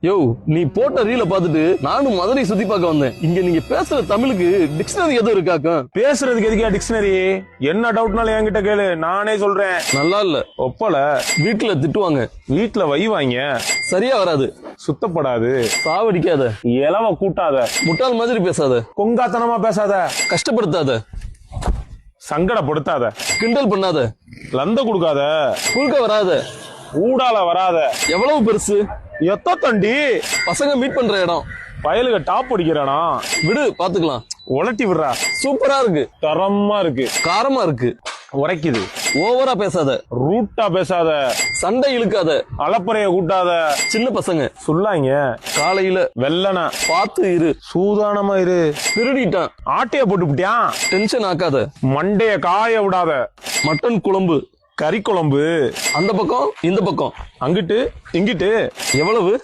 யோ நீ போட்ட ரீல பாத்துட்டு நானும் மதுரை சுத்தி பார்க்க வந்தேன். இங்க நீங்க பேசுற தமிழுக்கு டிக்ஷனரி எதுவும் இருக்காக்கும்? பேசுறதுக்கு எதுக்கா டிக்ஷனரி? என்ன டவுட்னாலும் என்கிட்ட கேளு, நானே சொல்றேன். நல்லா இல்ல. ஒப்பல. வீட்டுல திட்டுவாங்க. வீட்டுல வைவாங்க. சரியா வராது. சுத்தப்படாது. சாவடிக்காத. இலவ கூட்டாத. முட்டாள் மாதிரி பேசாத. கொங்காத்தனமா பேசாத. கஷ்டப்படுத்தாத. சங்கடப்படுத்தாத. கிண்டல் பண்ணாத. லந்த கொடுக்காத. குறுக்க வராத. ஊடால வராத. எவ்வளவு பெருசு? எத்த தண்டி? பசங்க மீட் பண்ற இடம். பயலுக டாப் அடிக்கிறானா? விடு பாத்துக்கலாம். உலட்டி விடுறா. சூப்பரா இருக்கு. தரமா இருக்கு. காரமா இருக்கு. உரைக்குது. ஓவரா பேசாத. ரூட்டா பேசாத. சண்டை இழுக்காத. அலப்பறைய கூட்டாத. சின்ன பசங்க சொல்லாங்க. காலையில வெள்ளனா பார்த்து இரு. சூதானமா இரு. திருடிட்டான். ஆட்டைய போட்டுவிட்டியான். டென்ஷன் ஆக்காத. மண்டைய காய விடாத. மட்டன் குழம்பு. கறி குழம்பு. அந்த பக்கம் இந்த பக்கம். அங்கிட்டு இங்கிட்டு. எவ்வளவு?